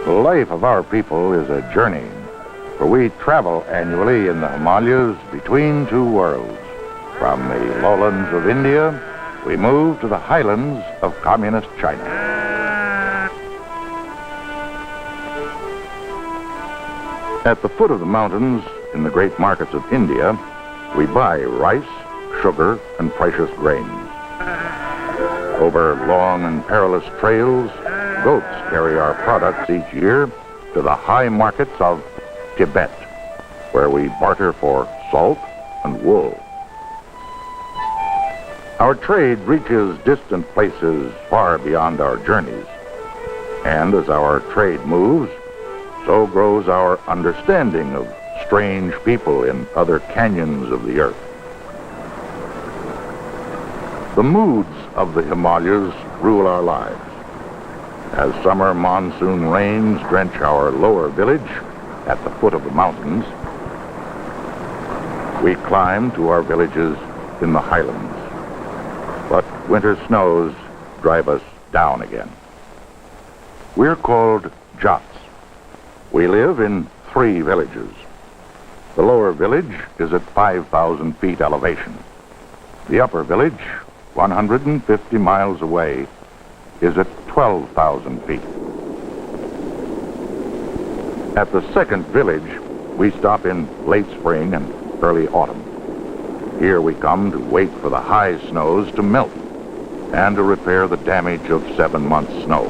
The life of our people is a journey, for we travel annually in the Himalayas between two worlds. From the lowlands of India, we move to the highlands of communist China. At the foot of the mountains, in the great markets of India, we buy rice, sugar, and precious grains. Over long and perilous trails, goats carry our products each year to the high markets of Tibet, where we barter for salt and wool. Our trade reaches distant places far beyond our journeys, and as our trade moves, so grows our understanding of strange people in other canyons of the earth. The moods of the Himalayas rule our lives. As summer monsoon rains drench our lower village at the foot of the mountains, we climb to our villages in the highlands. But winter snows drive us down again. We're called Jats. We live in 3 villages. The lower village is at 5,000 feet elevation. The upper village, 150 miles away, is at 12,000 feet. At the second village, we stop in late spring and early autumn. Here we come to wait for the high snows to melt and to repair the damage of 7 months' snow.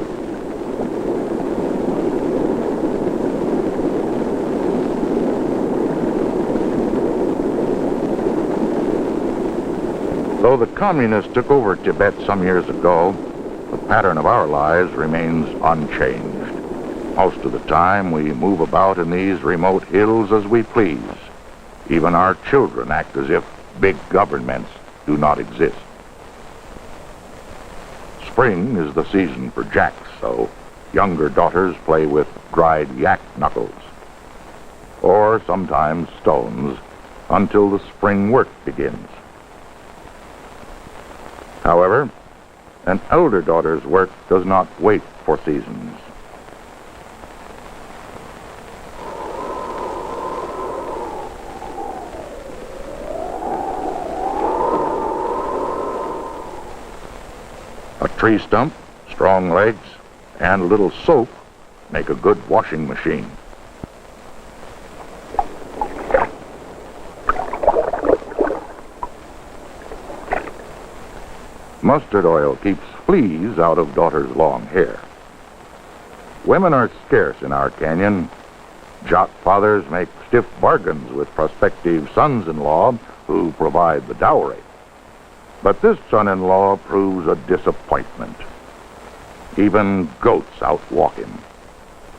Though the communists took over Tibet some years ago, the pattern of our lives remains unchanged. Most of the time, we move about in these remote hills as we please. Even our children act as if big governments do not exist. Spring is the season for jacks, so younger daughters play with dried yak knuckles, or sometimes stones, until the spring work begins. However, an elder daughter's work does not wait for seasons. A tree stump, strong legs, and a little soap make a good washing machine. Mustard oil keeps fleas out of daughter's long hair. Women are scarce in our canyon. Jat fathers make stiff bargains with prospective sons-in-law who provide the dowry. But this son-in-law proves a disappointment. Even goats outwalk him,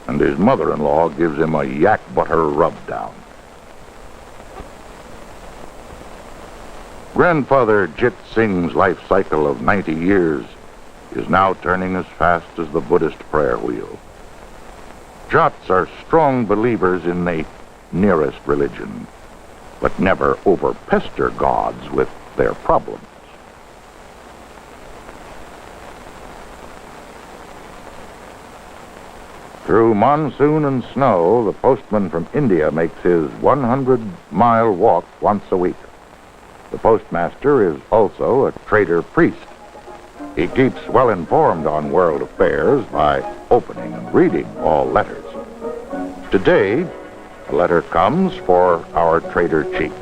and his mother-in-law gives him a yak butter rub-down. Grandfather Jit Singh's life cycle of 90 years is now turning as fast as the Buddhist prayer wheel. Jats are strong believers in the nearest religion, but never overpester gods with their problems. Through monsoon and snow, the postman from India makes his 100-mile walk once a week. The postmaster is also a trader priest. He keeps well informed on world affairs by opening and reading all letters. Today, a letter comes for our trader chief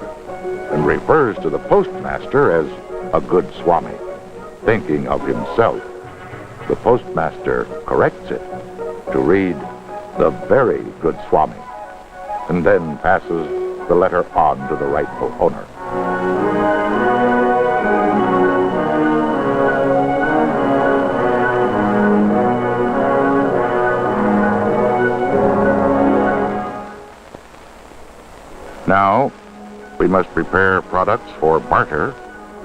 and refers to the postmaster as a good swami. Thinking of himself, the postmaster corrects it to read the very good swami, and then passes the letter on to the rightful owner. Now, we must prepare products for barter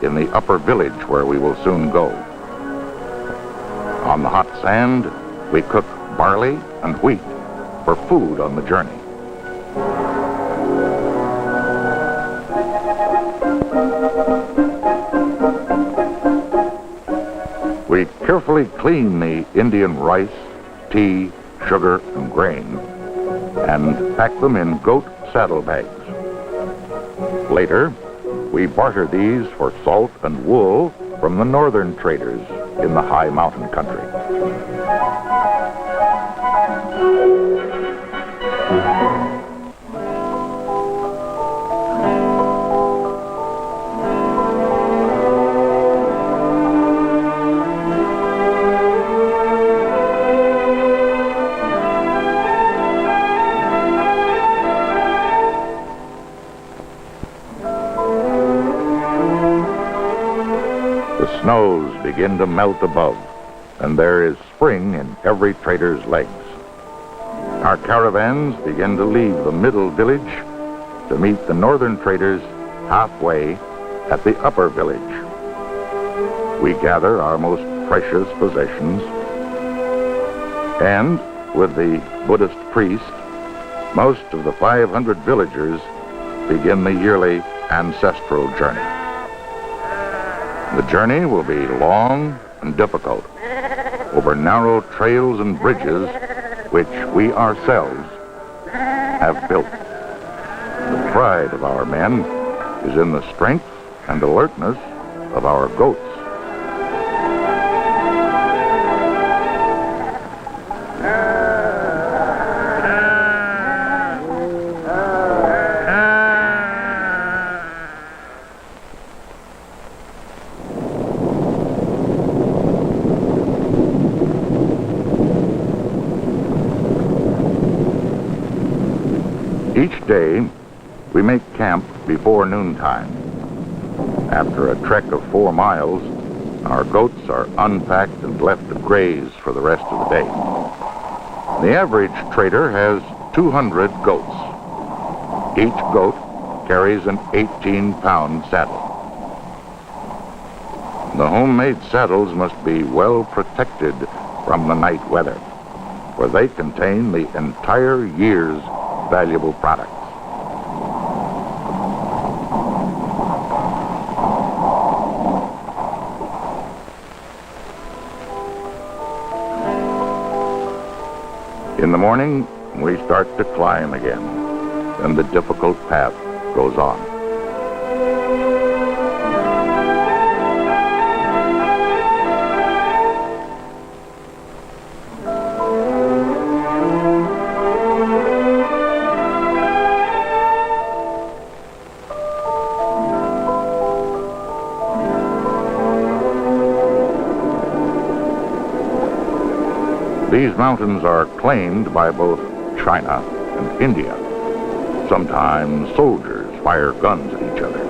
in the upper village where we will soon go. On the hot sand, we cook barley and wheat for food on the journey. We carefully clean the Indian rice, tea, sugar, and grain, and pack them in goat saddlebags. Later, we barter these for salt and wool from the northern traders in the high mountain country. The snows begin to melt above, and there is spring in every trader's legs. Our caravans begin to leave the middle village to meet the northern traders halfway at the upper village. We gather our most precious possessions, and with the Buddhist priest, most of the 500 villagers begin the yearly ancestral journey. The journey will be long and difficult, over narrow trails and bridges which we ourselves have built. The pride of our men is in the strength and alertness of our goats. Each day, we make camp before noontime. After a trek of 4 miles, our goats are unpacked and left to graze for the rest of the day. The average trader has 200 goats. Each goat carries an 18-pound saddle. The homemade saddles must be well protected from the night weather, for they contain the entire year's valuable products. In the morning, we start to climb again, and the difficult path goes on. These mountains are claimed by both China and India. Sometimes soldiers fire guns at each other.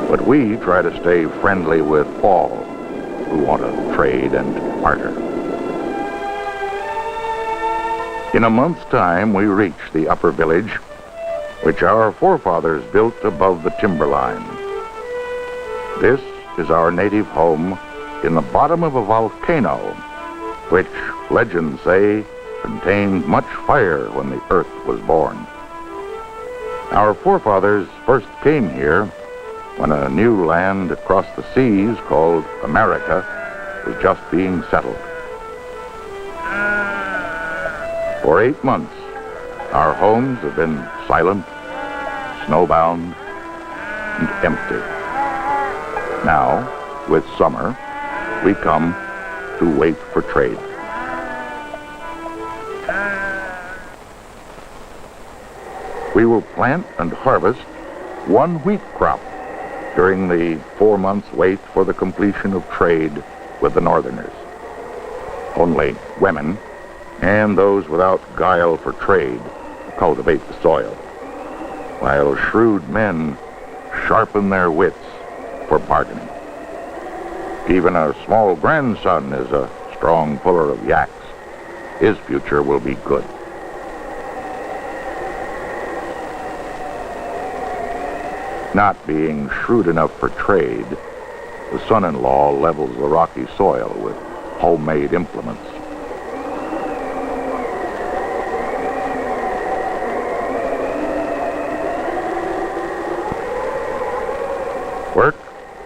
But we try to stay friendly with all who want to trade and barter. In a month's time, we reach the upper village, which our forefathers built above the timberline. This is our native home in the bottom of a volcano, which legends say contained much fire when the earth was born. Our forefathers first came here when a new land across the seas called America was just being settled. For 8 months, our homes have been silent, snowbound, and empty. Now, with summer, we come to wait for trade. We will plant and harvest 1 wheat crop during the 4 months wait for the completion of trade with the northerners. Only women and those without guile for trade cultivate the soil, while shrewd men sharpen their wits for bargaining. Even our small grandson is a strong puller of yaks. His future will be good. Not being shrewd enough for trade, the son-in-law levels the rocky soil with homemade implements. Work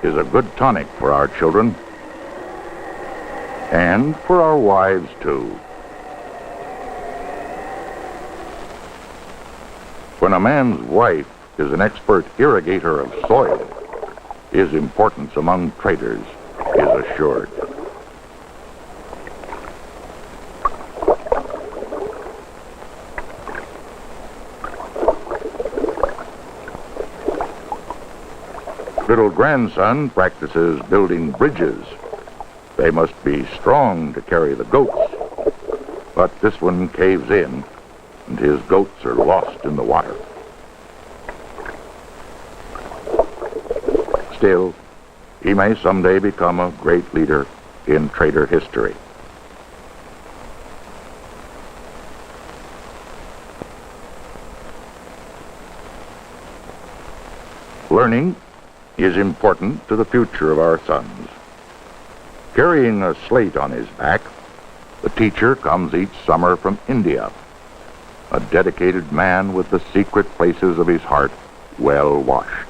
is a good tonic for our children, and for our wives too. When a man's wife is an expert irrigator of soil, his importance among traders is assured. Little grandson practices building bridges. They must be strong to carry the goats. But this one caves in, and his goats are lost in the water. Still, he may someday become a great leader in trader history. Learning is important to the future of our sons. Carrying a slate on his back, the teacher comes each summer from India, a dedicated man with the secret places of his heart well washed.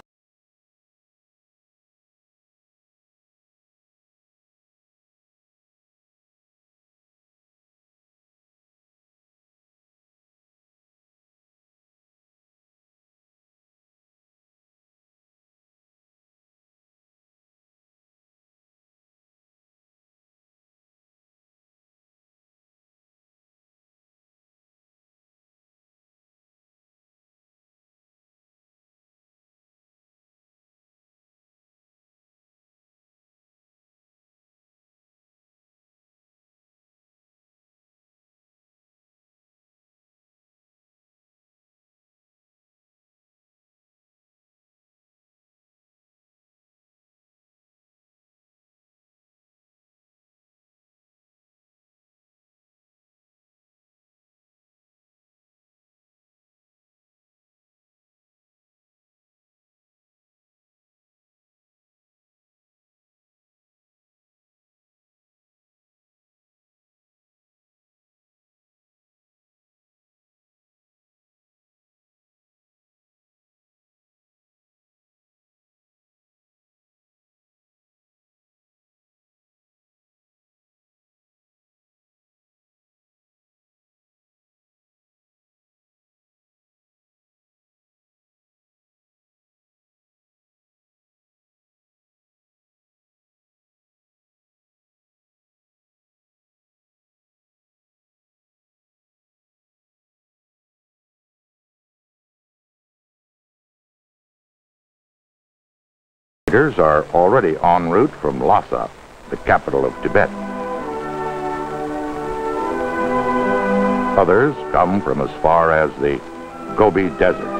Traders are already en route from Lhasa, the capital of Tibet. Others come from as far as the Gobi Desert.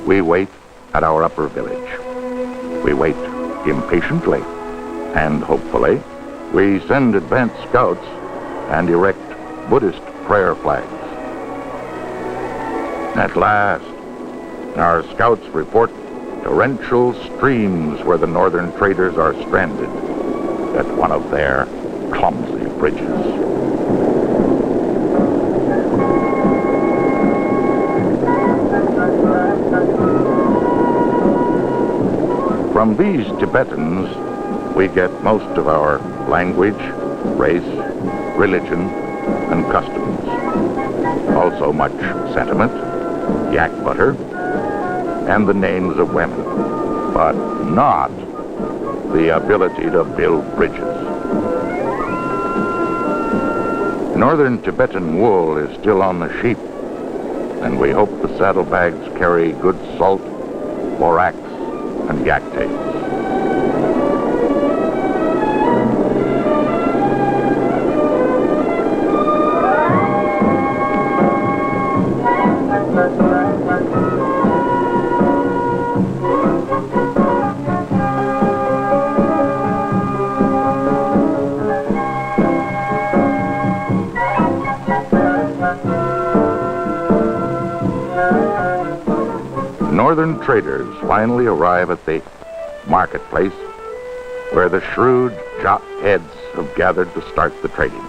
We wait at our upper village. We wait impatiently, and hopefully, we send advance scouts and erect Buddhist prayer flags. At last, our scouts report torrential streams where the northern traders are stranded at one of their clumsy bridges. From these Tibetans, we get most of our language, race, religion, and customs. Also much sentiment, yak butter, and the names of women, but not the ability to build bridges. Northern Tibetan wool is still on the sheep, and we hope the saddlebags carry good salt, borax, and yak tails. Northern traders finally arrive at the marketplace where the shrewd Jat heads have gathered to start the trading.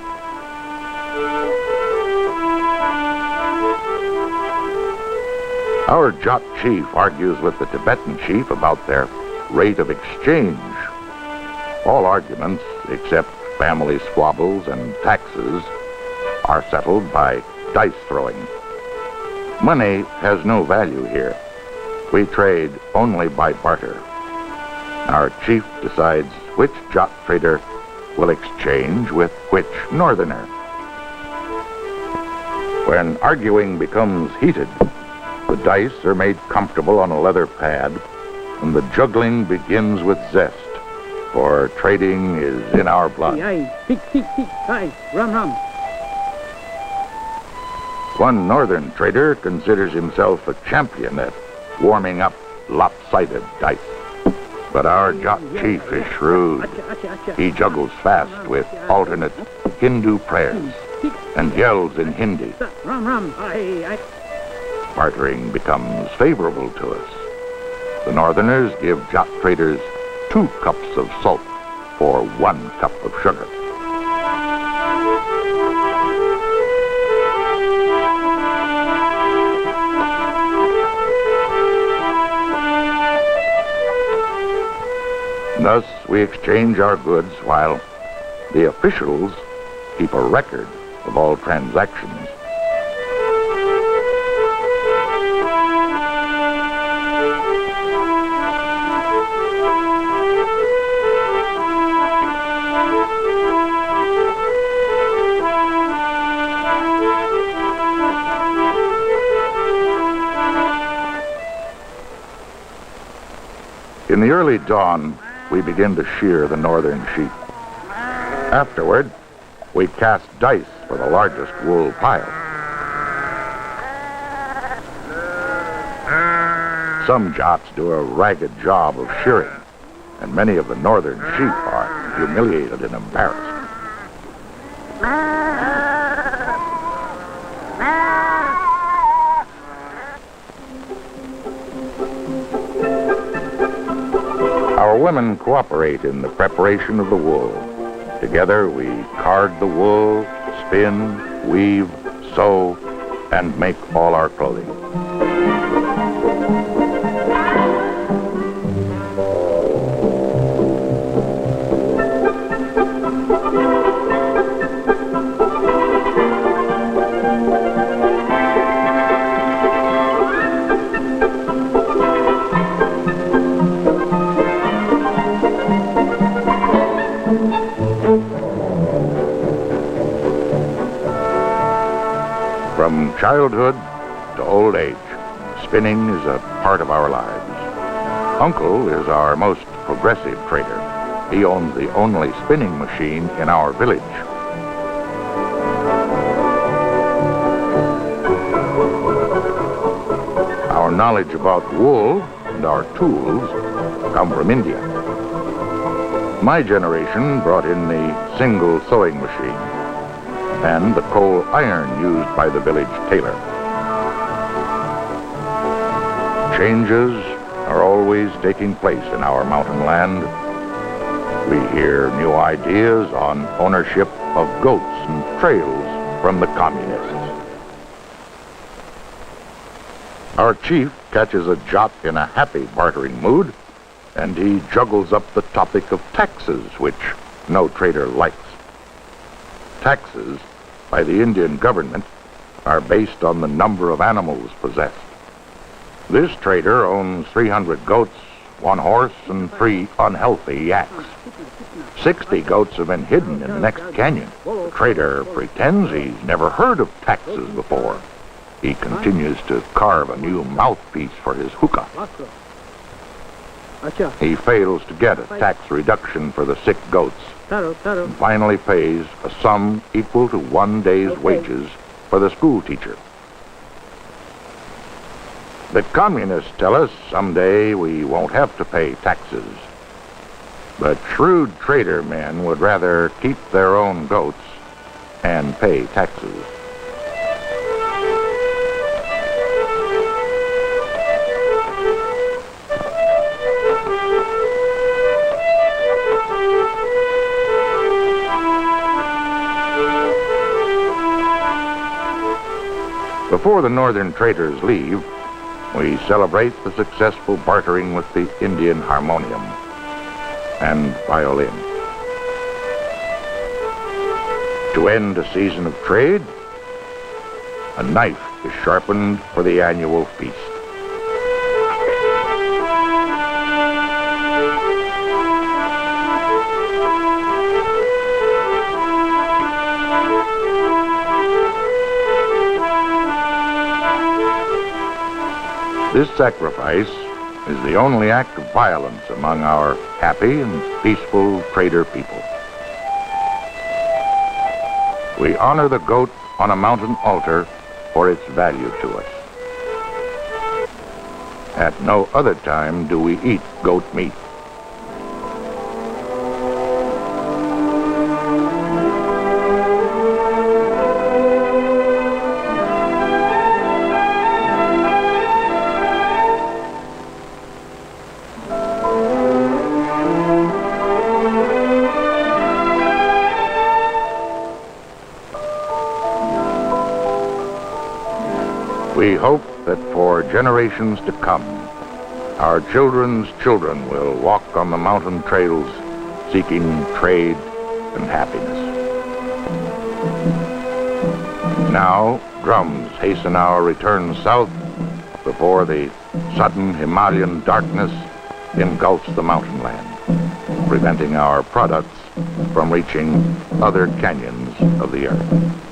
Our Jat chief argues with the Tibetan chief about their rate of exchange. All arguments, except family squabbles and taxes, are settled by dice throwing. Money has no value here. We trade only by barter. Our chief decides which jot trader will exchange with which northerner. When arguing becomes heated, the dice are made comfortable on a leather pad, and the juggling begins with zest, for trading is in our blood. One northern trader considers himself a champion at warming up lopsided dice. But our jot chief is shrewd. He juggles fast with alternate Hindu prayers and yells in Hindi. Bartering becomes favorable to us. The northerners give jot traders 2 cups of salt for 1 cup of sugar. Thus, we exchange our goods while the officials keep a record of all transactions. In the early dawn, we begin to shear the northern sheep. Afterward, we cast dice for the largest wool pile. Some jots do a ragged job of shearing, and many of the northern sheep are humiliated and embarrassed. Our women cooperate in the preparation of the wool. Together we card the wool, spin, weave, sew, and make all our clothing. From childhood to old age, spinning is a part of our lives. Uncle is our most progressive trader. He owns the only spinning machine in our village. Our knowledge about wool and our tools come from India. My generation brought in the single sewing machine and the coal iron used by the village tailor. Changes are always taking place in our mountain land. We hear new ideas on ownership of goats and trails from the communists. Our chief catches a jot in a happy bartering mood, and he juggles up the topic of taxes, which no trader likes. Taxes by the Indian government are based on the number of animals possessed. This trader owns 300 goats, 1 horse, and 3 unhealthy yaks. 60 goats have been hidden in the next canyon. The trader pretends he's never heard of taxes before. He continues to carve a new mouthpiece for his hookah. He fails to get a tax reduction for the sick goats, and finally pays a sum equal to 1 day's wages for the school teacher. The communists tell us someday we won't have to pay taxes. But shrewd trader men would rather keep their own goats and pay taxes. Before the northern traders leave, we celebrate the successful bartering with the Indian harmonium and violin. To end a season of trade, a knife is sharpened for the annual feast. This sacrifice is the only act of violence among our happy and peaceful trader people. We honor the goat on a mountain altar for its value to us. At no other time do we eat goat meat. We hope that for generations to come, our children's children will walk on the mountain trails seeking trade and happiness. Now, drums hasten our return south before the sudden Himalayan darkness engulfs the mountain land, preventing our products from reaching other canyons of the earth.